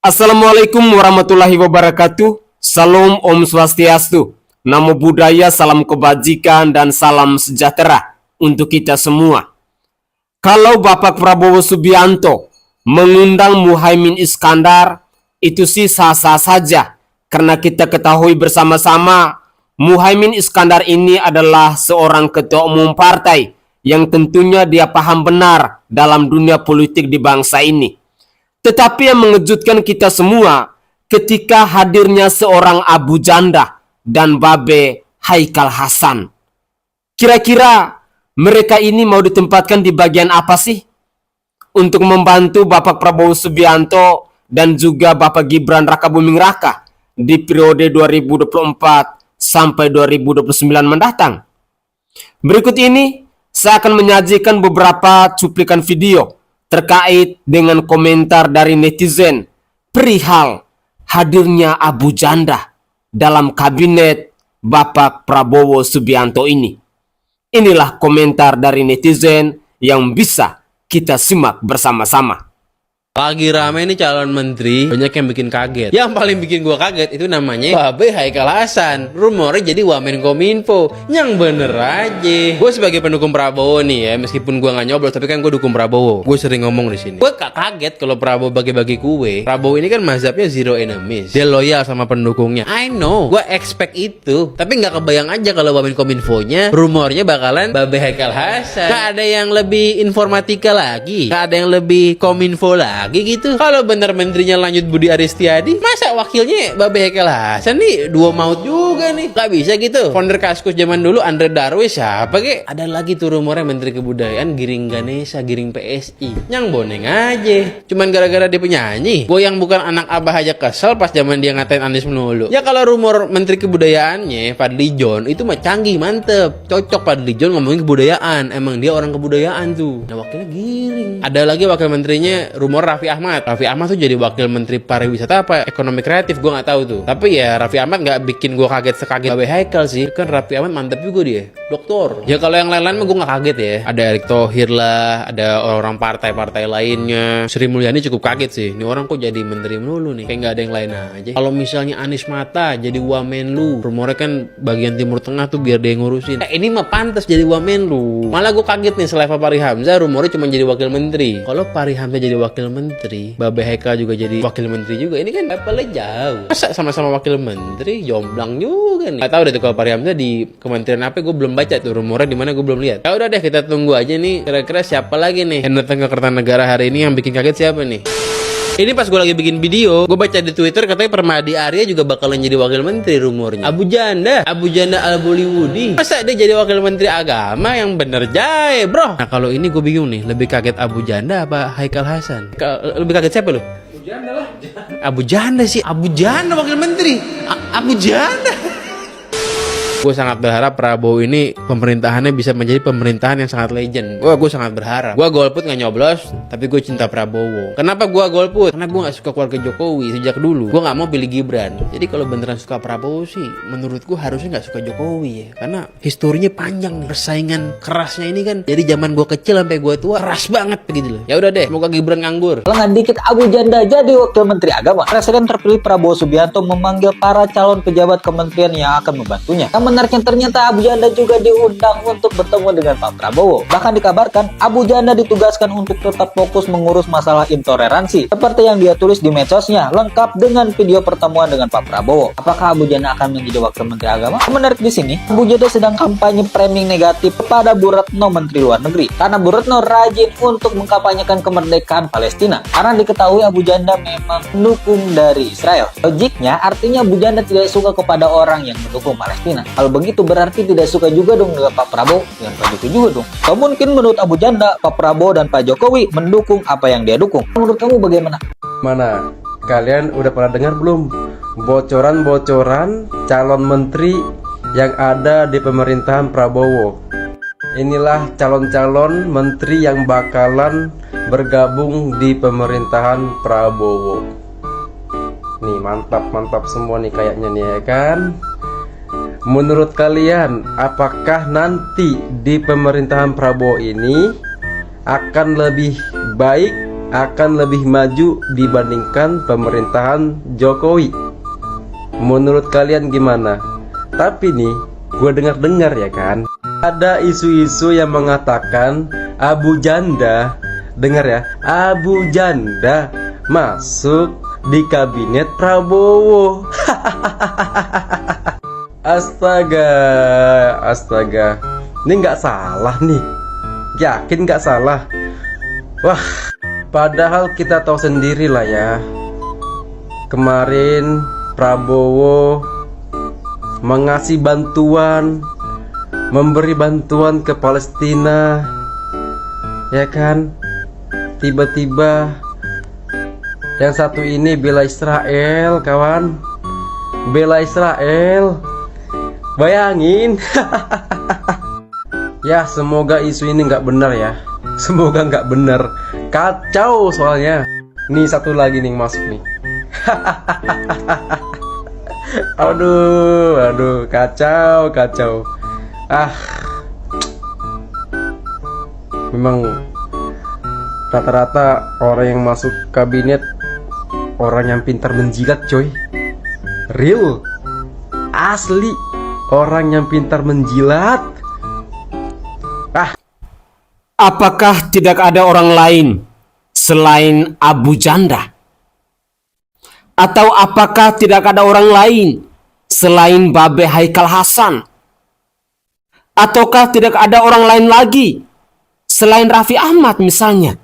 Assalamualaikum warahmatullahi wabarakatuh. Salam Om Swastiastu. Namo Buddhaya, salam kebajikan dan salam sejahtera untuk kita semua. Kalau Bapak Prabowo Subianto mengundang Muhaimin Iskandar, itu sih sah-sah saja. Karena kita ketahui bersama-sama, Muhaimin Iskandar ini adalah seorang ketua umum partai yang tentunya dia paham benar dalam dunia politik di bangsa ini. Tetapi yang mengejutkan kita semua ketika hadirnya seorang Abu Janda dan Babe Haikal Hasan. Kira-kira mereka ini mau ditempatkan di bagian apa sih? Untuk membantu Bapak Prabowo Subianto dan juga Bapak Gibran Rakabuming Raka di periode 2024 sampai 2029 mendatang. Berikut ini saya akan menyajikan beberapa cuplikan video terkait dengan komentar dari netizen perihal hadirnya Abu Janda dalam kabinet Bapak Prabowo Subianto ini. Inilah komentar dari netizen yang bisa kita simak bersama-sama. Lagi rame nih calon menteri, banyak yang bikin kaget. Yang paling bikin gua kaget itu namanya Babe Haikal Hasan. Rumornya jadi Wamenkominfo. Yang bener aja. Gue sebagai pendukung Prabowo nih ya, meskipun gua nggak nyoblos, tapi kan gue dukung Prabowo. Gue sering ngomong di sini. Gue kaget kalau Prabowo bagi-bagi kue. Prabowo ini kan mazhabnya zero enemies. Dia loyal sama pendukungnya. I know, gue expect itu. Tapi nggak kebayang aja kalau Wamenkominfo-nya rumornya bakalan Babe Haikal Hasan. Gak ada yang lebih informatika lagi. Gak ada yang lebih kominfo lagi gitu. Kalau bener menterinya lanjut Budi Aristiadi, masa wakilnya Babe Haikal Hasan nih dua maut juga nih. Gak bisa gitu. Founder Kaskus zaman dulu Andre Darwis siapa kek? Ada lagi tuh rumornya Menteri Kebudayaan Giring Ganesha, Giring PSI. Yang boneng aja. Cuman gara-gara dia penyanyi. Gue yang bukan anak abah aja kesel pas zaman dia ngatain Anies melulu. Ya kalau rumor Menteri Kebudayaannya Fadli John itu mah canggih, mantep. Cocok Fadli John ngomongin kebudayaan. Emang dia orang kebudayaan tuh. Nah wakilnya Giring. Ada lagi wakil menterinya rumor Raffi Ahmad. Raffi Ahmad tuh jadi wakil menteri pariwisata apa ekonomi kreatif, gue nggak tahu tuh. Tapi ya Raffi Ahmad nggak bikin gue kaget sekaget Babe Haikal sih. Kan Raffi Ahmad mantep juga dia, doktor. Ya kalau yang lain-lain mah gue nggak kaget ya. Ada Erick Thohir lah, ada orang partai-partai lainnya. Sri Mulyani cukup kaget sih. Ini orang kok jadi menteri melulu nih, kayak nggak ada yang lain aja. Kalau misalnya Anies Mata jadi Wamenlu, rumornya kan bagian Timur Tengah tuh biar dia ngurusin. Ini mah pantas jadi Wamenlu. Malah gue kaget nih selevel Fahri Hamzah rumornya cuma jadi wakil menteri. Kalau Fahri Hamzah jadi wakil menteri, Babe Haikal juga jadi wakil menteri juga. Ini kan levelnya jauh. Masa sama-sama wakil menteri, jomblang juga nih. Gak tahu deh tuh kalau Fahri Hamzah di kementerian apa, gue belum baca tuh rumornya di mana, gue belum lihat. Ya udah deh, kita tunggu aja nih. Kira-kira siapa lagi nih yang datang ke Kertanegara hari ini yang bikin kaget siapa nih? Ini pas gue lagi bikin video, gue baca di Twitter katanya Permadi Arya juga bakalan jadi wakil menteri rumornya. Abu Janda Al-Bollywoodi. Masa dia jadi wakil menteri agama? Yang bener jae bro. Nah kalau ini gue bingung nih, lebih kaget Abu Janda apa Haikal Hasan? Lebih kaget siapa lu? Abu Janda lah. Abu Janda sih. Abu Janda wakil menteri. Abu Janda. Gue sangat berharap Prabowo ini pemerintahannya bisa menjadi pemerintahan yang sangat legend. Gue sangat berharap. Gue golput gak nyoblos, tapi gue cinta Prabowo. Kenapa gue golput? Karena gue gak suka keluarga Jokowi sejak dulu. Gue gak mau pilih Gibran. Jadi kalau beneran suka Prabowo sih, menurut gue harusnya gak suka Jokowi ya. Karena historinya panjang nih. Persaingan kerasnya ini kan dari zaman gue kecil sampai gue tua keras banget begitu loh. Ya udah deh, semoga Gibran nganggur. Lengan dikit Abu Janda jadi wakil menteri agama. Presiden terpilih Prabowo Subianto memanggil para calon pejabat kementerian yang akan membantunya. Benarnya ternyata Abu Janda juga diundang untuk bertemu dengan Pak Prabowo. Bahkan dikabarkan Abu Janda ditugaskan untuk tetap fokus mengurus masalah intoleransi seperti yang dia tulis di medsosnya, lengkap dengan video pertemuan dengan Pak Prabowo. Apakah Abu Janda akan menjadi wakil menteri agama? Menarik di sini, Abu Janda sedang kampanye framing negatif kepada Bu Retno Menteri Luar Negeri karena Bu Retno rajin untuk mengkampanyekan kemerdekaan Palestina. Karena diketahui Abu Janda memang mendukung dari Israel. Logiknya artinya Abu Janda tidak suka kepada orang yang mendukung Palestina. Kalau begitu berarti tidak suka juga dong dengan Pak Prabowo yang begitu juga dong. Atau mungkin menurut Abu Janda, Pak Prabowo dan Pak Jokowi mendukung apa yang dia dukung. Menurut kamu bagaimana? Mana? Kalian udah pernah dengar belum bocoran-bocoran calon menteri yang ada di pemerintahan Prabowo? Inilah calon-calon menteri yang bakalan bergabung di pemerintahan Prabowo. Nih mantap semua nih kayaknya nih ya kan. Menurut kalian, apakah nanti di pemerintahan Prabowo ini akan lebih baik akan lebih maju dibandingkan pemerintahan Jokowi. Menurut kalian gimana? Tapi nih, gue dengar-dengar ya kan, ada isu-isu yang mengatakan Abu Janda, dengar ya, Abu Janda masuk di kabinet Prabowo. Astaga, astaga, ini nggak salah nih, yakin nggak salah. Wah, padahal kita tahu sendiri lah ya, kemarin Prabowo mengasih bantuan, memberi bantuan ke Palestina, ya kan? Tiba-tiba yang satu ini bela Israel, kawan, bela Israel. Bayangin. Ya, semoga isu ini nggak benar ya. Semoga nggak benar. Kacau soalnya. Nih satu lagi nih masuk nih. Aduh, kacau, kacau. Memang rata-rata orang yang masuk kabinet orang yang pintar menjilat, coy. Real, asli, orang yang pintar menjilat. Apakah tidak ada orang lain selain Abu Janda? Atau apakah tidak ada orang lain selain Babe Haikal Hasan? Ataukah tidak ada orang lain lagi selain Raffi Ahmad misalnya?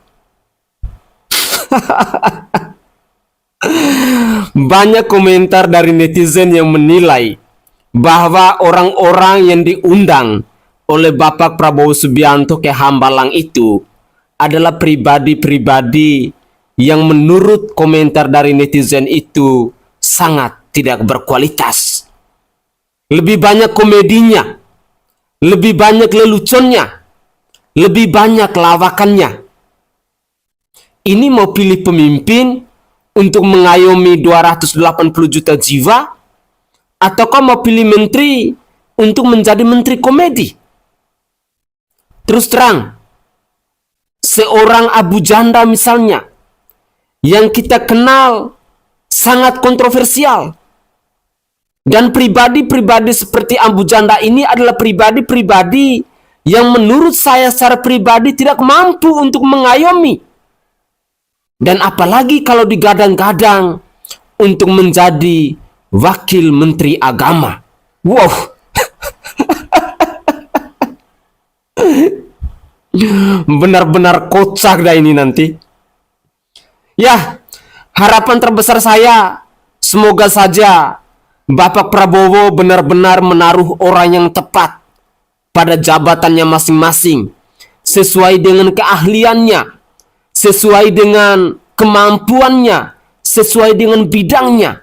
Banyak komentar dari netizen yang menilai bahwa orang-orang yang diundang oleh Bapak Prabowo Subianto ke Hambalang itu adalah pribadi-pribadi yang menurut komentar dari netizen itu sangat tidak berkualitas. Lebih banyak komedinya, lebih banyak leluconnya, lebih banyak lawakannya. Ini mau pilih pemimpin untuk mengayomi 280 juta jiwa, ataukah mau pilih menteri untuk menjadi menteri komedi? Terus terang, seorang Abu Janda misalnya, yang kita kenal sangat kontroversial. Dan pribadi-pribadi seperti Abu Janda ini adalah pribadi-pribadi yang menurut saya secara pribadi tidak mampu untuk mengayomi. Dan apalagi kalau digadang-gadang untuk menjadi wakil menteri agama. Wow. Benar-benar kocak dah ini nanti. Ya, harapan terbesar saya, semoga saja Bapak Prabowo benar-benar menaruh orang yang tepat pada jabatannya masing-masing, sesuai dengan keahliannya, sesuai dengan kemampuannya, sesuai dengan bidangnya.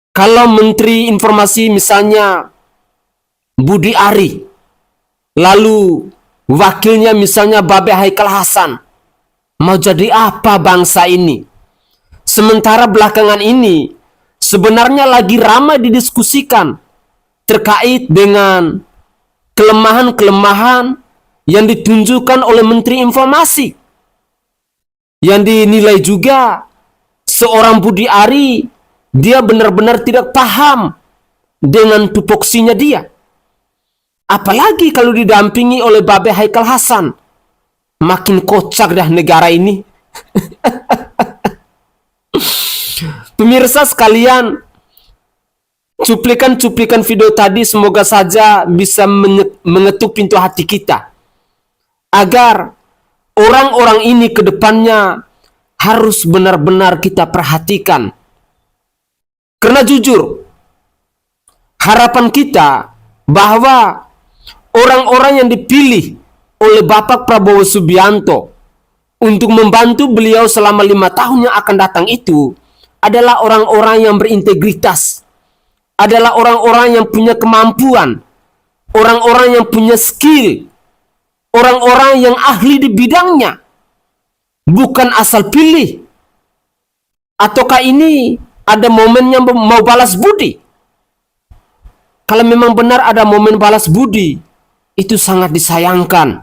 Kalau Menteri Informasi misalnya Budi Ari, lalu wakilnya misalnya Babe Haikal Hasan, mau jadi apa bangsa ini? Sementara belakangan ini sebenarnya lagi ramai didiskusikan terkait dengan kelemahan-kelemahan yang ditunjukkan oleh Menteri Informasi. Yang dinilai juga seorang Budi Ari, dia benar-benar tidak paham dengan tupoksinya dia. Apalagi kalau didampingi oleh Babe Haikal Hasan. Makin kocak dah negara ini. Pemirsa sekalian, cuplikan-cuplikan video tadi semoga saja bisa mengetuk pintu hati kita. Agar orang-orang ini ke depannya harus benar-benar kita perhatikan. Karena jujur, harapan kita bahwa orang-orang yang dipilih oleh Bapak Prabowo Subianto untuk membantu beliau selama 5 tahun yang akan datang itu adalah orang-orang yang berintegritas, adalah orang-orang yang punya kemampuan, orang-orang yang punya skill, orang-orang yang ahli di bidangnya, bukan asal pilih. Ataukah ini ada momennya mau balas budi? Kalau memang benar ada momen balas budi, itu sangat disayangkan.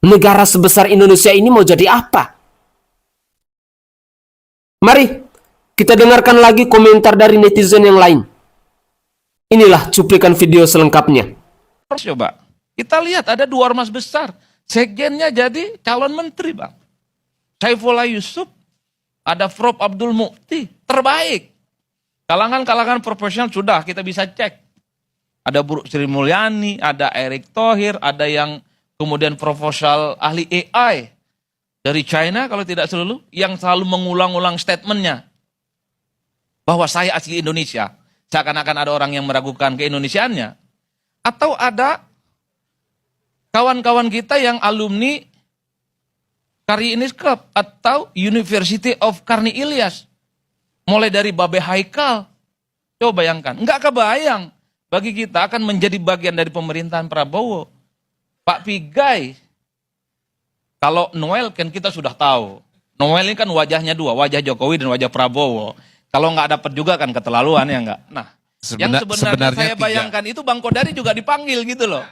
Negara sebesar Indonesia ini mau jadi apa? Mari kita dengarkan lagi komentar dari netizen yang lain. Inilah cuplikan video selengkapnya. Coba, kita lihat ada dua ormas besar. Sekjennya jadi calon menteri, Bang. Saifullah Yusuf, ada Prof. Abdul Mukti, terbaik. Kalangan-kalangan profesional sudah kita bisa cek. Ada Bu Sri Mulyani, ada Erick Thohir, ada yang kemudian proposal ahli AI dari China kalau tidak selalu, yang selalu mengulang-ulang statementnya bahwa saya asli Indonesia. Seakan-akan ada orang yang meragukan keindonesiaannya. Atau ada kawan-kawan kita yang alumni Kartini Club atau University of Karni Ilyas. Mulai dari Babe Haikal. Coba bayangkan, nggak kebayang bagi kita akan menjadi bagian dari pemerintahan Prabowo. Pak Pigai, kalau Noel kan kita sudah tahu. Noel ini kan wajahnya dua, wajah Jokowi dan wajah Prabowo. Kalau nggak dapat juga kan keterlaluan ya nggak. Nah, yang sebenarnya saya bayangkan itu Bang Kodari juga dipanggil gitu loh.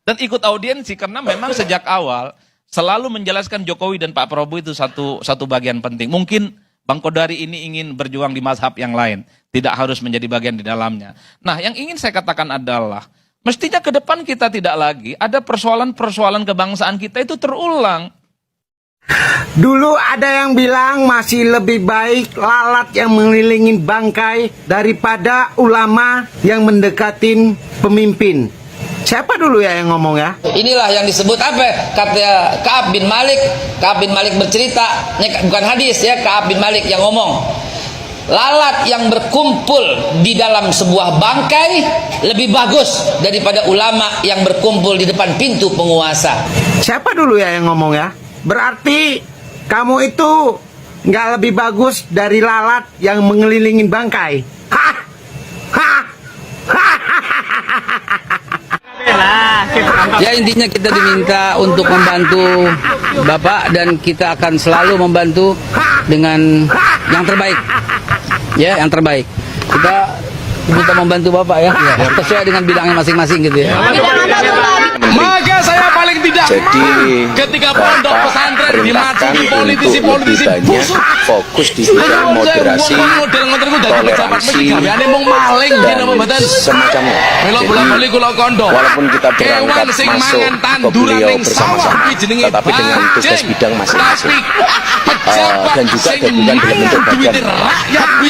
Dan ikut audiensi karena memang sejak awal selalu menjelaskan Jokowi dan Pak Prabowo itu satu bagian penting. Mungkin Bang Kodari ini ingin berjuang di mazhab yang lain, tidak harus menjadi bagian di dalamnya. Nah, yang ingin saya katakan adalah mestinya ke depan kita tidak lagi ada persoalan-persoalan kebangsaan kita itu terulang. Dulu ada yang bilang masih lebih baik lalat yang mengelilingi bangkai daripada ulama yang mendekatin pemimpin. Siapa dulu ya yang ngomong ya? Inilah yang disebut apa? Kata Ka'ab bin Malik. Ka'ab bin Malik bercerita, ini bukan hadis ya, Ka'ab bin Malik yang ngomong. Lalat yang berkumpul di dalam sebuah bangkai lebih bagus daripada ulama yang berkumpul di depan pintu penguasa. Siapa dulu ya yang ngomong ya? Berarti kamu itu nggak lebih bagus dari lalat yang mengelilingi bangkai. Hah? Hah? Ya intinya kita diminta untuk membantu Bapak dan kita akan selalu membantu dengan yang terbaik. Ya, yang terbaik. Kita diminta membantu Bapak ya, sesuai dengan bidangnya masing-masing gitu ya. Maka saya paling tidak ketika pondok pesantren dimasuki politisi-politisi busuk fokus di bidang moderasi, toleransi, semacamnya. Walaupun kita berangkat masuk ke beliau bersama-sama, tetapi dengan tugas bidang masing-masing, dan juga gabungan dalam bentuk bagian. Tapi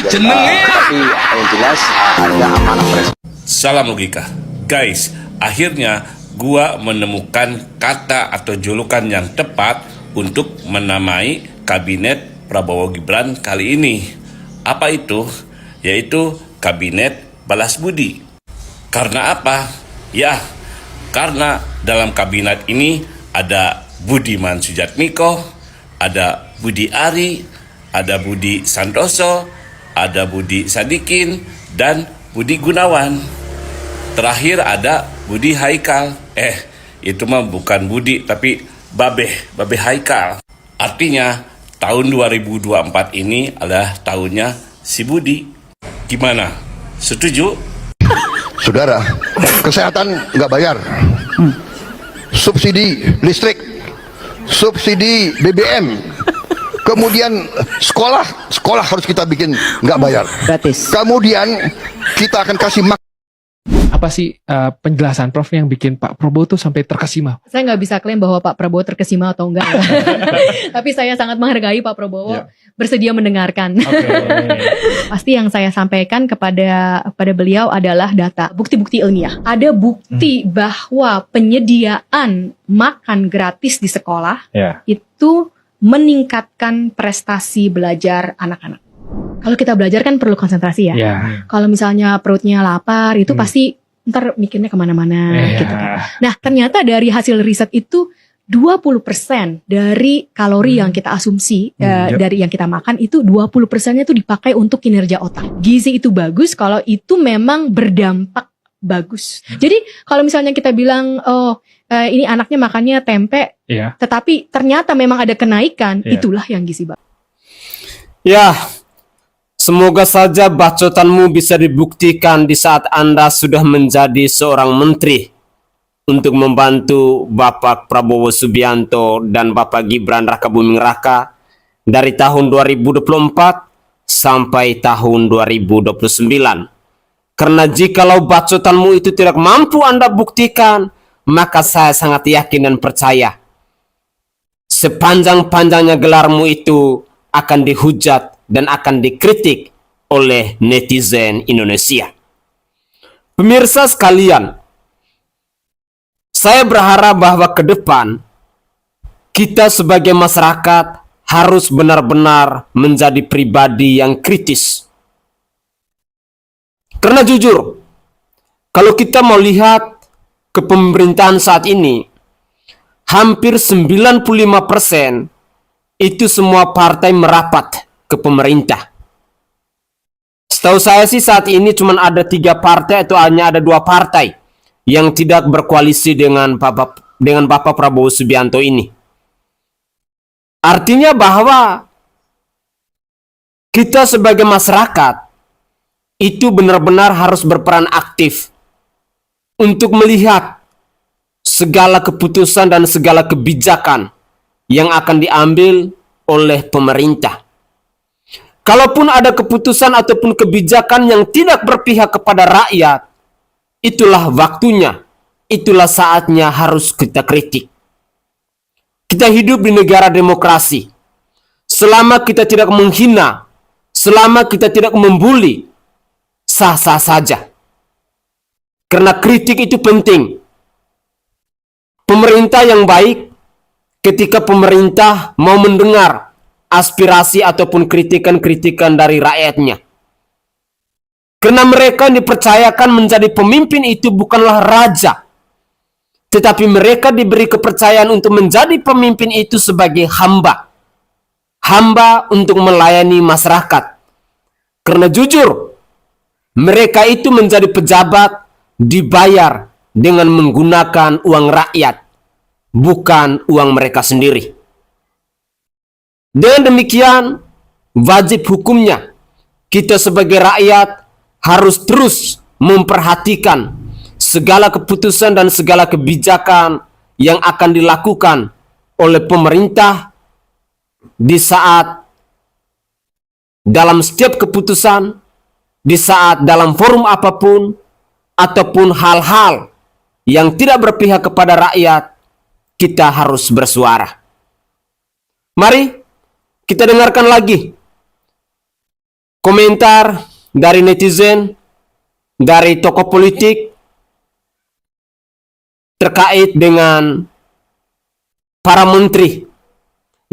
yang jelas ada amanah presiden. Salam logika, guys. Akhirnya gua menemukan kata atau julukan yang tepat untuk menamai kabinet Prabowo Gibran kali ini. Apa itu? Yaitu kabinet balas budi. Karena apa? Ya, karena dalam kabinet ini ada Budiman Sujatmiko, ada Budi Ari, ada Budi Santoso, ada Budi Sadikin, dan Budi Gunawan. Terakhir ada Budi Haikal. Itu mah bukan Budi tapi Babe Haikal. Artinya tahun 2024 ini adalah tahunnya si Budi. Gimana? Setuju? Saudara, kesehatan nggak bayar, subsidi listrik, subsidi BBM, kemudian sekolah harus kita bikin nggak bayar, gratis. Kemudian kita akan kasih Apa sih penjelasan Prof yang bikin Pak Prabowo tuh sampai terkesima? Saya nggak bisa klaim bahwa Pak Prabowo terkesima atau enggak. Tapi saya sangat menghargai Pak Prabowo bersedia mendengarkan. Pasti yang saya sampaikan kepada beliau adalah data, bukti-bukti ilmiah. Ada bukti bahwa penyediaan makan gratis di sekolah itu meningkatkan prestasi belajar anak-anak. Kalau kita belajar kan perlu konsentrasi ya. Kalau misalnya perutnya lapar itu pasti ntar mikirnya kemana-mana gitu kan. Nah ternyata dari hasil riset itu 20% dari kalori yang kita asumsi dari yang kita makan itu 20%-nya itu dipakai untuk kinerja otak. Gizi itu bagus kalau itu memang berdampak bagus. Jadi kalau misalnya kita bilang ini anaknya makannya tempe, tetapi ternyata memang ada kenaikan, itulah yang gizi bagus. Ya, semoga saja bacotanmu bisa dibuktikan di saat Anda sudah menjadi seorang menteri. untuk membantu Bapak Prabowo Subianto dan Bapak Gibran Rakabuming Raka dari tahun 2024 sampai tahun 2029. Karena jikalau bacotanmu itu tidak mampu Anda buktikan, maka saya sangat yakin dan percaya sepanjang-panjangnya gelarmu itu akan dihujat dan akan dikritik oleh netizen Indonesia. Pemirsa sekalian, saya berharap bahwa ke depan kita sebagai masyarakat harus benar-benar menjadi pribadi yang kritis. Karena jujur, kalau kita mau lihat ke pemerintahan saat ini, hampir 95% itu semua partai merapat ke pemerintah. Setahu saya sih saat ini cuma ada 3 partai atau hanya ada 2 partai yang tidak berkoalisi dengan Bapak Prabowo Subianto ini. Artinya bahwa kita sebagai masyarakat itu benar-benar harus berperan aktif untuk melihat segala keputusan dan segala kebijakan yang akan diambil oleh pemerintah. Kalaupun ada keputusan ataupun kebijakan yang tidak berpihak kepada rakyat, itulah waktunya, itulah saatnya harus kita kritik. Kita hidup di negara demokrasi. Selama kita tidak menghina, selama kita tidak membuli, sah-sah saja. Karena kritik itu penting. Pemerintah yang baik, ketika pemerintah mau mendengar aspirasi ataupun kritikan-kritikan dari rakyatnya. Karena mereka dipercayakan menjadi pemimpin itu bukanlah raja, tetapi mereka diberi kepercayaan untuk menjadi pemimpin itu sebagai hamba. Hamba untuk melayani masyarakat. Karena jujur, mereka itu menjadi pejabat dibayar dengan menggunakan uang rakyat, bukan uang mereka sendiri. Dengan demikian, wajib hukumnya kita sebagai rakyat harus terus memperhatikan segala keputusan dan segala kebijakan yang akan dilakukan oleh pemerintah di saat dalam setiap keputusan, di saat dalam forum apapun, ataupun hal-hal yang tidak berpihak kepada rakyat, kita harus bersuara. Mari kita dengarkan lagi komentar dari netizen, dari tokoh politik terkait dengan para menteri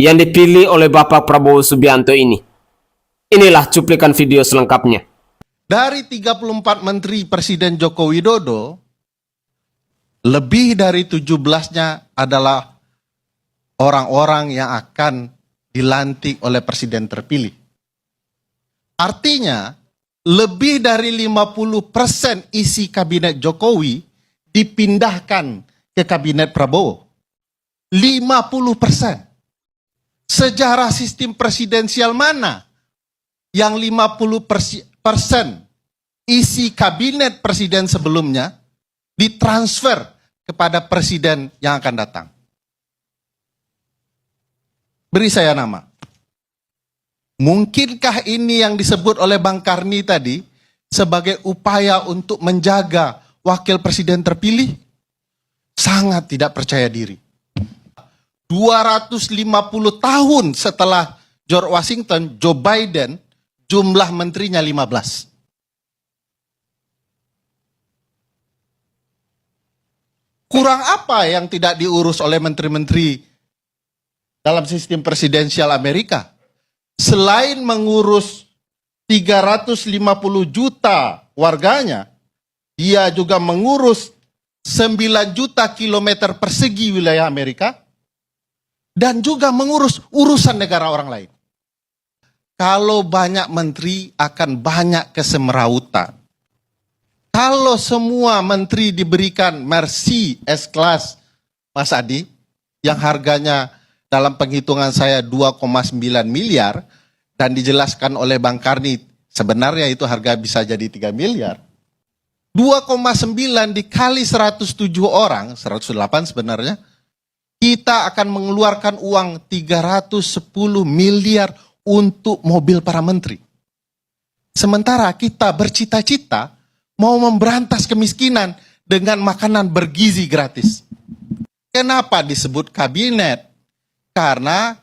yang dipilih oleh Bapak Prabowo Subianto ini. Inilah cuplikan video selengkapnya. Dari 34 menteri Presiden Joko Widodo, lebih dari 17-nya adalah orang-orang yang akan dilantik oleh presiden terpilih. Artinya, lebih dari 50% isi kabinet Jokowi dipindahkan ke kabinet Prabowo. 50%. Sejarah sistem presidensial mana yang 50% isi kabinet presiden sebelumnya ditransfer kepada presiden yang akan datang? Beri saya nama. Mungkinkah ini yang disebut oleh Bang Karni tadi sebagai upaya untuk menjaga wakil presiden terpilih? Sangat tidak percaya diri. 250 tahun setelah George Washington, Joe Biden, jumlah menterinya 15. Kurang apa yang tidak diurus oleh menteri-menteri dalam sistem presidensial Amerika? Selain mengurus 350 juta warganya, dia juga mengurus 9 juta kilometer persegi wilayah Amerika, dan juga mengurus urusan negara orang lain. Kalau banyak menteri akan banyak kesemerawutan. Kalau semua menteri diberikan Mercy S-Class, Mas Adi, yang harganya dalam penghitungan saya 2,9 miliar, dan dijelaskan oleh Bang Karni, sebenarnya itu harga bisa jadi 3 miliar. 2,9 dikali 107 orang, 108 sebenarnya, kita akan mengeluarkan uang 310 miliar untuk mobil para menteri. Sementara kita bercita-cita mau memberantas kemiskinan dengan makanan bergizi gratis. Kenapa disebut kabinet? Karena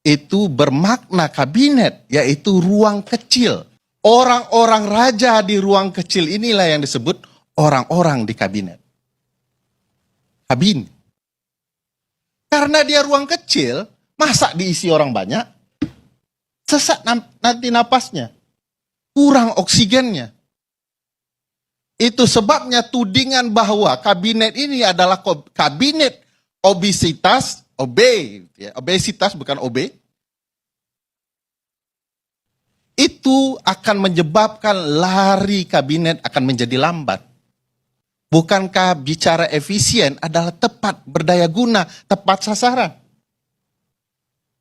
itu bermakna kabinet, yaitu ruang kecil. Orang-orang raja di ruang kecil inilah yang disebut orang-orang di kabinet. Kabinet. Karena dia ruang kecil, masa diisi orang banyak? Sesak nanti napasnya. Kurang oksigennya. Itu sebabnya tudingan bahwa kabinet ini adalah kabinet obesitas, obesitas bukan OB, itu akan menyebabkan lari kabinet akan menjadi lambat. Bukankah bicara efisien adalah tepat berdaya guna, tepat sasaran?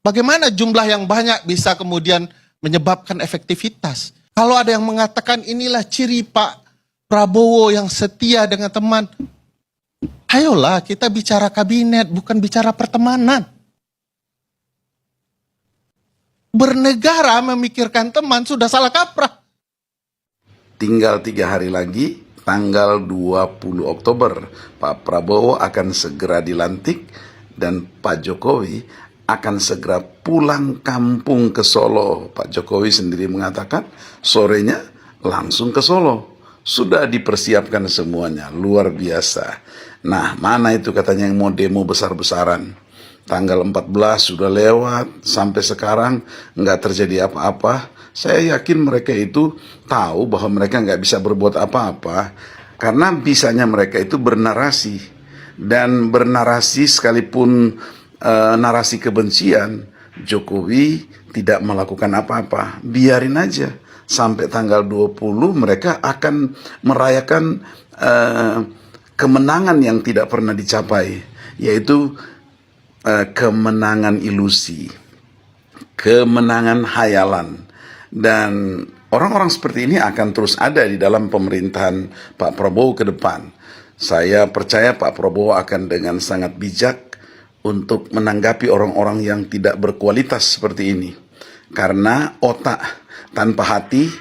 Bagaimana jumlah yang banyak bisa kemudian menyebabkan efektivitas? Kalau ada yang mengatakan inilah ciri Pak Prabowo yang setia dengan teman, ayolah kita bicara kabinet, bukan bicara pertemanan. Bernegara memikirkan teman sudah salah kaprah. Tinggal 3 hari lagi, tanggal 20 Oktober, Pak Prabowo akan segera dilantik dan Pak Jokowi akan segera pulang kampung ke Solo. Pak Jokowi sendiri mengatakan sorenya langsung ke Solo. Sudah dipersiapkan semuanya, luar biasa. Nah, mana itu katanya yang mau demo besar-besaran? Tanggal 14 sudah lewat, sampai sekarang nggak terjadi apa-apa. Saya yakin mereka itu tahu bahwa mereka nggak bisa berbuat apa-apa, karena bisanya mereka itu bernarasi. Dan bernarasi sekalipun narasi kebencian, Jokowi tidak melakukan apa-apa. Biarin aja, sampai tanggal 20 mereka akan merayakan kemenangan yang tidak pernah dicapai, yaitu kemenangan ilusi, kemenangan hayalan. Dan orang-orang seperti ini akan terus ada di dalam pemerintahan Pak Prabowo ke depan. Saya percaya Pak Prabowo akan dengan sangat bijak untuk menanggapi orang-orang yang tidak berkualitas seperti ini. Karena otak tanpa hati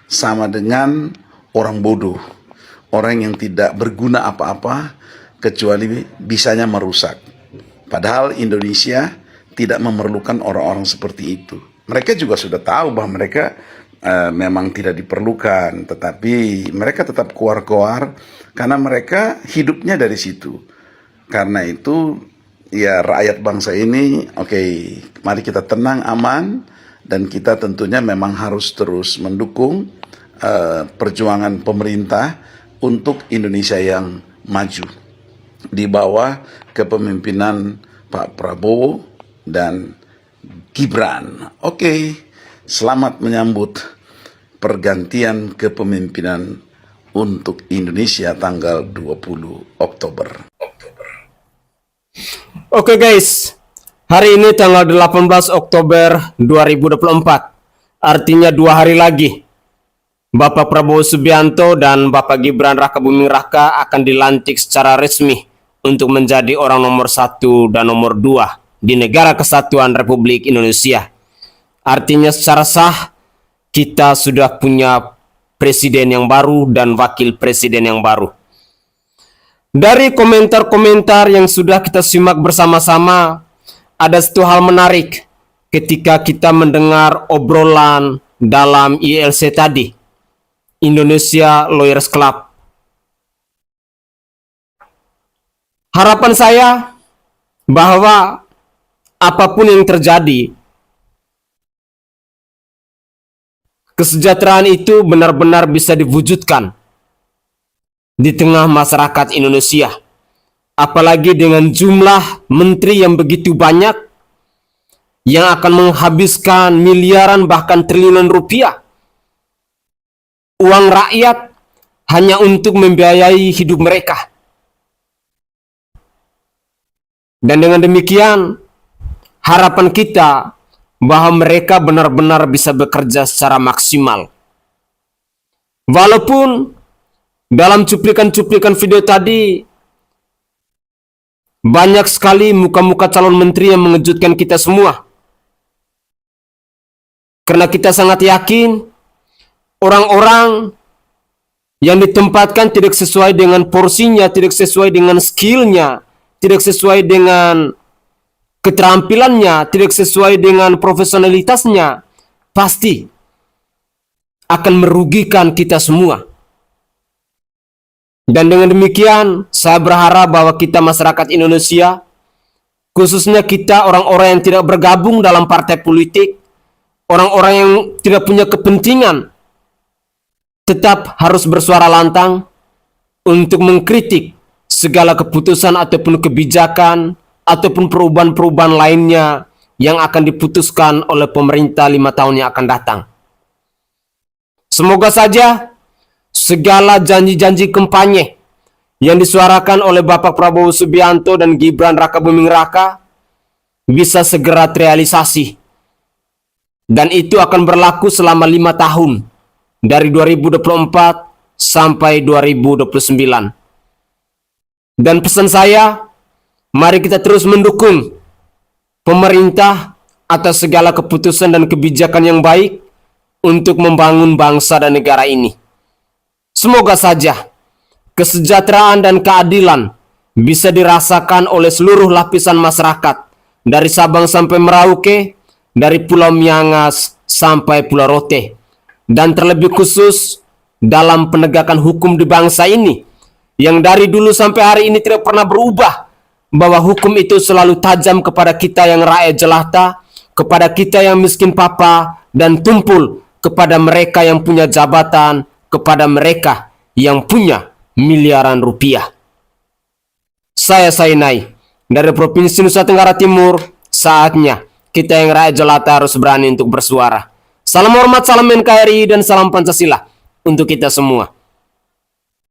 sama dengan orang bodoh, orang yang tidak berguna apa-apa kecuali bisanya merusak. Padahal Indonesia tidak memerlukan orang-orang seperti itu. Mereka juga sudah tahu bahwa mereka memang tidak diperlukan, tetapi mereka tetap keluar-keluar karena mereka hidupnya dari situ. Karena itu ya rakyat bangsa ini, oke, mari kita tenang, aman, dan kita tentunya memang harus terus mendukung perjuangan pemerintah untuk Indonesia yang maju di bawah kepemimpinan Pak Prabowo dan Gibran. Oke, selamat menyambut pergantian kepemimpinan untuk Indonesia tanggal 20 Oktober. Oke guys, hari ini tanggal 18 Oktober 2024, artinya 2 hari lagi Bapak Prabowo Subianto dan Bapak Gibran Rakabuming Raka akan dilantik secara resmi untuk menjadi orang nomor 1 dan nomor 2 di Negara Kesatuan Republik Indonesia. Artinya secara sah kita sudah punya presiden yang baru dan wakil presiden yang baru. Dari komentar-komentar yang sudah kita simak bersama-sama, ada satu hal menarik ketika kita mendengar obrolan dalam ILC tadi, Indonesia Lawyers Club. Harapan saya bahwa apapun yang terjadi, kesejahteraan itu benar-benar bisa diwujudkan di tengah masyarakat Indonesia. Apalagi dengan jumlah menteri yang begitu banyak, yang akan menghabiskan miliaran bahkan triliunan rupiah uang rakyat hanya untuk membiayai hidup mereka. Dan dengan demikian, harapan kita bahwa mereka benar-benar bisa bekerja secara maksimal. Walaupun Dalam cuplikan-cuplikan video tadi, banyak sekali muka-muka calon menteri yang mengejutkan kita semua. Karena kita sangat yakin orang-orang yang ditempatkan tidak sesuai dengan porsinya, tidak sesuai dengan skillnya, tidak sesuai dengan keterampilannya, tidak sesuai dengan profesionalitasnya, pasti akan merugikan kita semua. Dan dengan demikian, saya berharap bahwa kita masyarakat Indonesia, khususnya kita orang-orang yang tidak bergabung dalam partai politik, orang-orang yang tidak punya kepentingan, tetap harus bersuara lantang untuk mengkritik segala keputusan ataupun kebijakan ataupun perubahan-perubahan lainnya yang akan diputuskan oleh pemerintah 5 tahun yang akan datang. Semoga saja segala janji-janji kampanye yang disuarakan oleh Bapak Prabowo Subianto dan Gibran Rakabuming Raka bisa segera terrealisasi. Dan itu akan berlaku selama 5 tahun, dari 2024 sampai 2029. Dan pesan saya, mari kita terus mendukung pemerintah atas segala keputusan dan kebijakan yang baik untuk membangun bangsa dan negara ini. Semoga saja kesejahteraan dan keadilan bisa dirasakan oleh seluruh lapisan masyarakat, dari Sabang sampai Merauke, dari Pulau Miangas sampai Pulau Rote, dan terlebih khusus dalam penegakan hukum di bangsa ini, yang dari dulu sampai hari ini tidak pernah berubah, bahwa hukum itu selalu tajam kepada kita yang rakyat jelata, kepada kita yang miskin papa, dan tumpul kepada mereka yang punya jabatan, kepada mereka yang punya miliaran rupiah. Saya Sainai dari Provinsi Nusa Tenggara Timur, saatnya kita yang rakyat jelata harus berani untuk bersuara. Salam hormat, salam NKRI, dan salam Pancasila untuk kita semua.